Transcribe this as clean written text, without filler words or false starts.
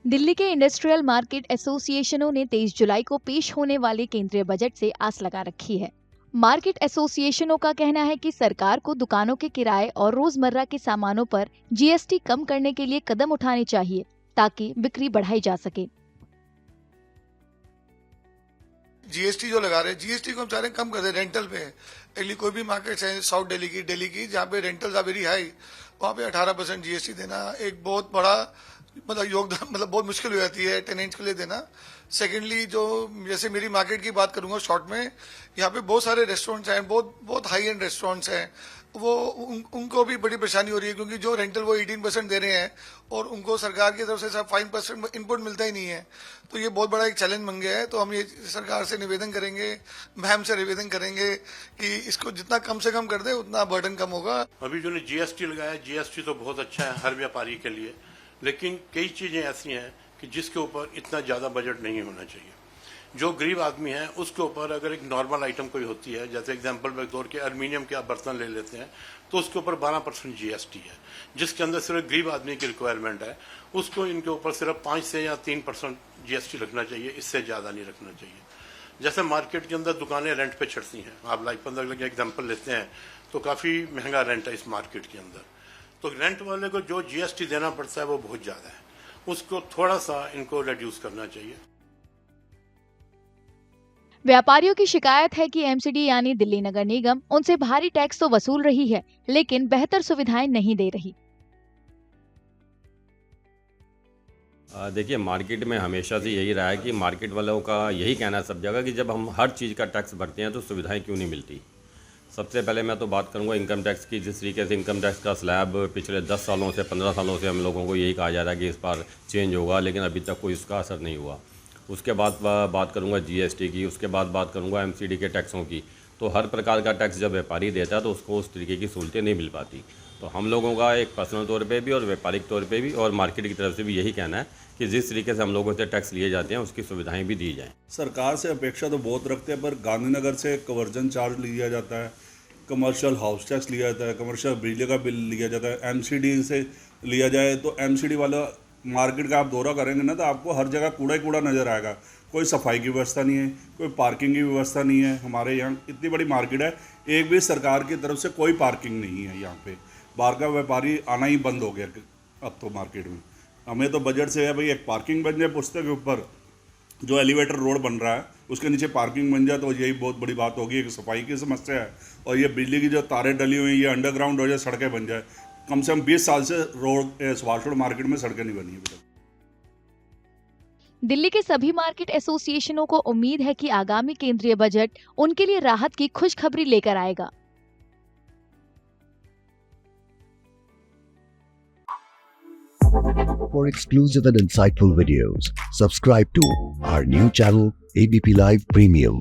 दिल्ली के industrial market एसोसिएशनों ने 23 जुलाई को पेश होने वाले केंद्रीय बजट से आस लगा रखी है। मार्केट एसोसिएशनों का कहना है कि सरकार को दुकानों के किराए और रोजमर्रा के सामानों पर जीएसटी कम करने के लिए कदम उठाने चाहिए ताकि बिक्री बढ़ाई जा सके। जीएसटी जो लगा रहे हैं, जीएसटी को हम चाह रहे हैं कम कर दे रेंटल पे। एक्चुअली कोई भी मार्केट है साउथ दिल्ली की जहाँ पे रेंटल्स आर वेरी हाई, वहाँ पे 18% जीएसटी देना एक बहुत बड़ा योगदान बहुत मुश्किल हो जाती है टेनेंट्स के लिए देना। सेकेंडली जो जैसे मेरी मार्केट की बात करूंगा शॉर्ट में, यहाँ पे बहुत सारे रेस्टोरेंट्स हैं, बहुत हाई एंड रेस्टोरेंट्स हैं, वो उनको भी बड़ी परेशानी हो रही है क्योंकि जो रेंटल वो 18% दे रहे हैं और उनको सरकार की तरफ से 5% इनपुट मिलता ही नहीं है। तो ये बहुत बड़ा एक चैलेंज बन गया है। तो हम ये सरकार से निवेदन करेंगे, मैम से निवेदन करेंगे कि इसको जितना कम से कम कर दे उतना बर्डन कम होगा। अभी जो ने जीएसटी लगाया, जीएसटी तो बहुत अच्छा है हर व्यापारी के लिए, लेकिन कई चीजें ऐसी हैं कि जिसके ऊपर इतना ज्यादा बजट नहीं होना चाहिए। जो गरीब आदमी है उसके ऊपर अगर एक नॉर्मल आइटम कोई होती है, जैसे एग्जांपल में तौर के एल्युमिनियम के आप बर्तन ले लेते हैं, तो उसके ऊपर 12% जीएसटी है, जिसके अंदर सिर्फ गरीब आदमी की रिक्वायरमेंट है, उसको इनके ऊपर सिर्फ 5 से या 3% जीएसटी रखना चाहिए, इससे ज्यादा नहीं रखना चाहिए। जैसे मार्केट के अंदर दुकानें रेंट पे चढ़ती हैं, आप लाइक 15 एग्जाम्पल लेते हैं तो काफी महंगा रेंट है इस मार्केट के अंदर, तो रेंट वाले को जो जीएसटी देना पड़ता है वो बहुत ज्यादा है, उसको थोड़ा सा इनको रिड्यूस करना चाहिए। व्यापारियों की शिकायत है कि एमसीडी यानी दिल्ली नगर निगम उनसे भारी टैक्स तो वसूल रही है, लेकिन बेहतर सुविधाएं नहीं दे रही। देखिए, मार्केट में हमेशा से यही रहा है कि मार्केट वालों का यही कहना है सब जगह कि जब हम हर चीज़ का टैक्स भरते हैं तो सुविधाएं क्यों नहीं मिलती। सबसे पहले मैं तो बात करूंगा इनकम टैक्स की। जिस तरीके से इनकम टैक्स का स्लैब पिछले 10 सालों से 15 सालों से हम लोगों को यही कहा जा रहा है कि इस बार चेंज होगा, लेकिन अभी तक कोई इसका असर नहीं हुआ। उसके बाद बात करूंगा जीएसटी की, उसके बाद बात करूंगा एमसीडी के टैक्सों की। तो हर प्रकार का टैक्स जब व्यापारी देता है तो उसको उस तरीके की सहूलतें नहीं मिल पाती। तो हम लोगों का एक पर्सनल तौर पे भी और व्यापारिक तौर पे भी और मार्केट की तरफ से भी यही कहना है कि जिस तरीके से हम लोगों से टैक्स लिए जाते हैं उसकी सुविधाएं भी दी जाएँ। सरकार से अपेक्षा तो बहुत रखते हैं, पर गांधीनगर से कन्वर्जन चार्ज लिया जाता है, कमर्शियल हाउस टैक्स लिया जाता है, कमर्शियल बिजली का बिल लिया जाता है। एमसीडी से लिया जाए तो एमसीडी वाला मार्केट का आप दौरा करेंगे ना तो आपको हर जगह कूड़ा ही कूड़ा नज़र आएगा। कोई सफाई की व्यवस्था नहीं है, कोई पार्किंग की व्यवस्था नहीं है। हमारे यहाँ इतनी बड़ी मार्केट है, एक भी सरकार की तरफ से कोई पार्किंग नहीं है। यहाँ पे बाहर का व्यापारी आना ही बंद हो गया अब तो मार्केट में। हमें तो बजट से है भाई एक पार्किंग बन जाए पुस्तक के ऊपर, जो एलिवेटर रोड बन रहा है उसके नीचे पार्किंग बन जाए तो यही बहुत बड़ी बात होगी। एक सफाई की समस्या है और ये बिजली की जो तारें डली हुई हैं ये अंडरग्राउंड हो जाए, सड़कें बन जाए। कम से कम 20 साल से सुभाष रोड मार्केट में सड़कें नहीं बनी है। दिल्ली के सभी मार्केट एसोसिएशनों को उम्मीद है कि आगामी केंद्रीय बजट उनके लिए राहत की खुशखबरी लेकर आएगा। For exclusive and insightful videos, subscribe to our new channel ABP Live Premium.